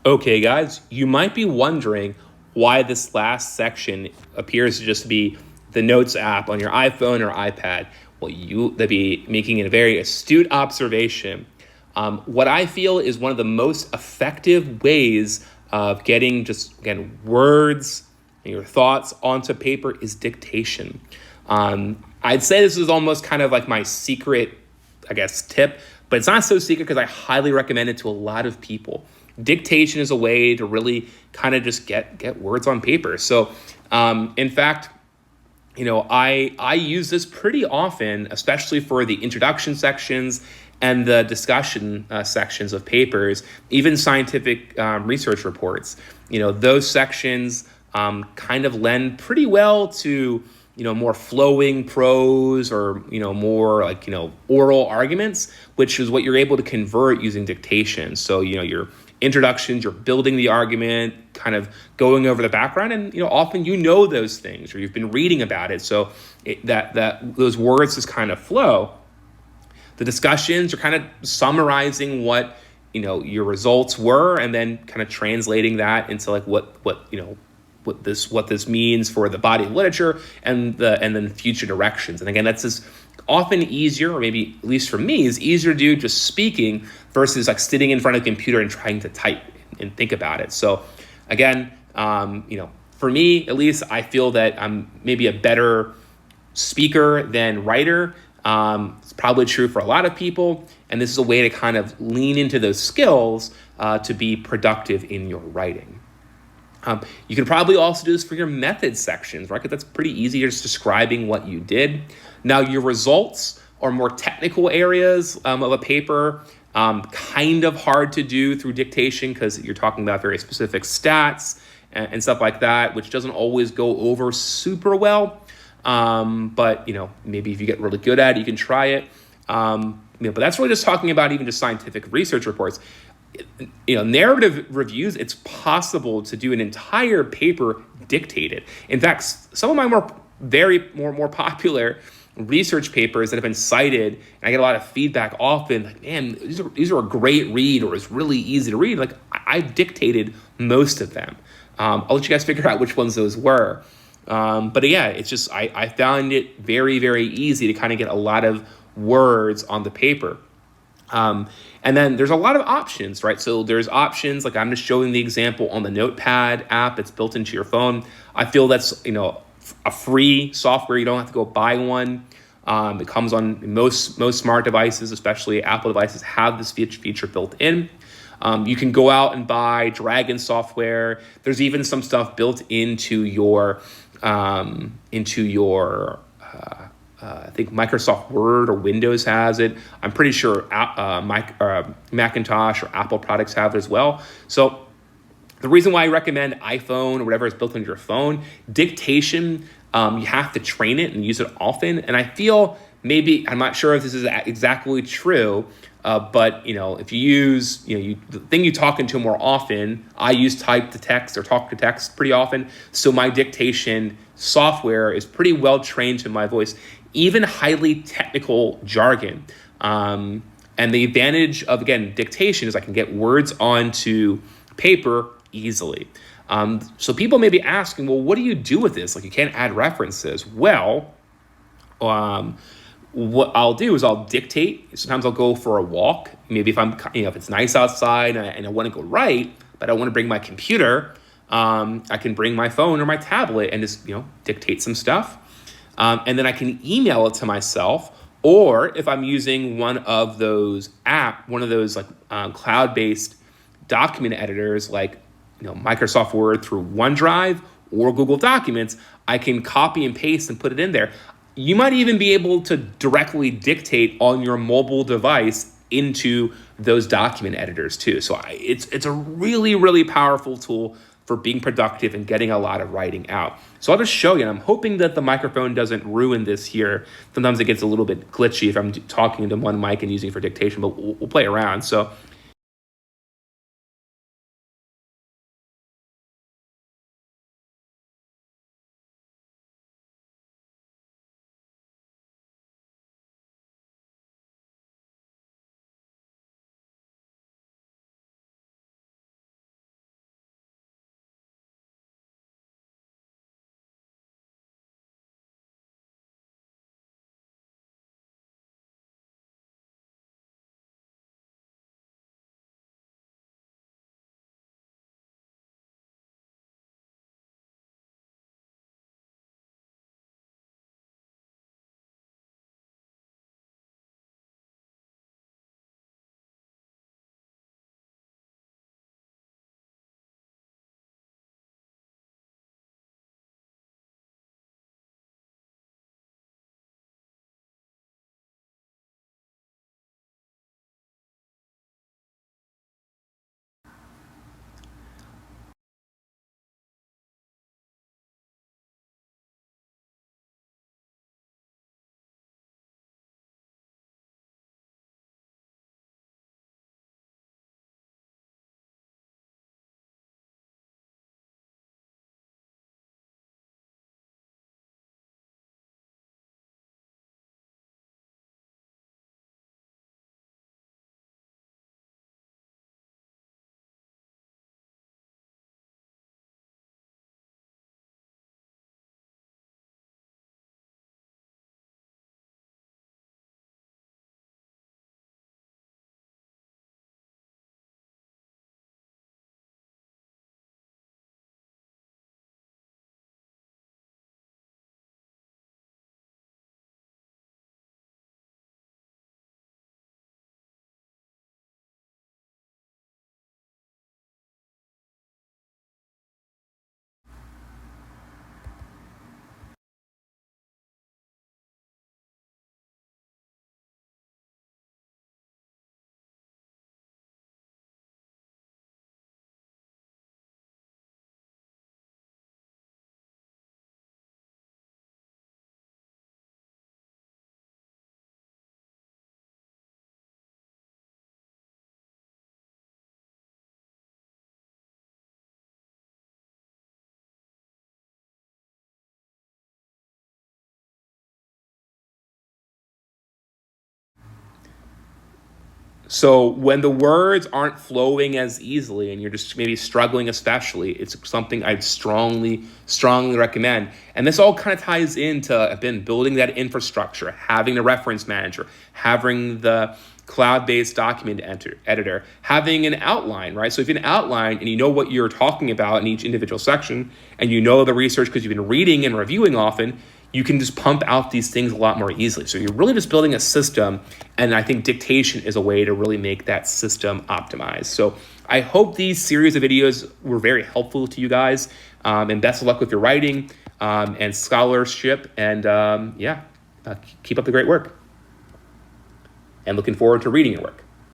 Okay, guys, you might be wondering why this last section appears to just be the Notes app on your iPhone or iPad. Well, that'd be making a very astute observation. What I feel is one of the most effective ways of getting just, again, words and your thoughts onto paper is dictation. I'd say this is almost kind of like my secret, I guess, tip, but it's not so secret because I highly recommend it to a lot of people. Dictation is a way to really kind of just get words on paper. So, in fact, I use this pretty often, especially for the introduction sections and the discussion sections of papers, even scientific research reports. Those sections kind of lend pretty well to more flowing prose or more like oral arguments, which is what you're able to convert using dictation. So your introductions, you're building the argument, kind of going over the background, and often those things or you've been reading about it, so that those words just kind of flow. The discussions are kind of summarizing what your results were, and then kind of translating that into like what this means for the body of literature and then future directions. And again, that's just often easier, or maybe at least for me, is easier to do just speaking versus like sitting in front of a computer and trying to type and think about it. So again, for me at least, I feel that I'm maybe a better speaker than writer. It's probably true for a lot of people, and this is a way to kind of lean into those skills to be productive in your writing. You can probably also do this for your methods sections, right? Because that's pretty easy. You're just describing what you did. Now, your results are more technical areas of a paper, kind of hard to do through dictation because you're talking about very specific stats and stuff like that, which doesn't always go over super well. But maybe if you get really good at it, you can try it. But that's really just talking about even just scientific research reports. Narrative reviews, it's possible to do an entire paper dictated. In fact, some of my more popular research papers that have been cited, and I get a lot of feedback often, like, man, these are a great read, or it's really easy to read. Like, I dictated most of them. I'll let you guys figure out which ones those were. But yeah, it's just, I found it very, very easy to kind of get a lot of words on the paper. And then there's a lot of options, right? So there's options, like I'm just showing the example on the Notepad app that's built into your phone. I feel that's, a free software. You don't have to go buy one. It comes on most smart devices, especially Apple devices, have this feature built in. You can go out and buy Dragon software. There's even some stuff built into your I think Microsoft Word or Windows has it. I'm pretty sure Macintosh or Apple products have it as well. So the reason why I recommend iPhone or whatever is built into your phone, dictation, you have to train it and use it often. And I feel maybe, I'm not sure if this is exactly true, but if you use, the thing you talk into more often, I use type to text or talk to text pretty often. So my dictation software is pretty well trained to my voice, even highly technical jargon. And the advantage of, again, dictation is I can get words onto paper easily. So people may be asking, well, what do you do with this? Like, you can't add references. Well, what I'll do is I'll dictate. Sometimes I'll go for a walk. Maybe if it's nice outside and I want to go write, but I want to bring my computer, I can bring my phone or my tablet and just, dictate some stuff. And then I can email it to myself. Or if I'm using one of those cloud-based document editors like Microsoft Word through OneDrive or Google Documents, I can copy and paste and put it in there. You might even be able to directly dictate on your mobile device into those document editors too. So it's a really, really powerful tool for being productive and getting a lot of writing out. So I'll just show you. And I'm hoping that the microphone doesn't ruin this here. Sometimes it gets a little bit glitchy if I'm talking into one mic and using it for dictation, but we'll play around. So So when the words aren't flowing as easily and you're just maybe struggling especially, it's something I'd strongly recommend. And this all kind of ties into, again, building that infrastructure, having the reference manager, having the cloud-based document editor, having an outline, right? So if you have an outline and you know what you're talking about in each individual section, and you know the research because you've been reading and reviewing often, you can just pump out these things a lot more easily. So you're really just building a system, and I think dictation is a way to really make that system optimized. So I hope these series of videos were very helpful to you guys, and best of luck with your writing and scholarship, and keep up the great work. And looking forward to reading your work.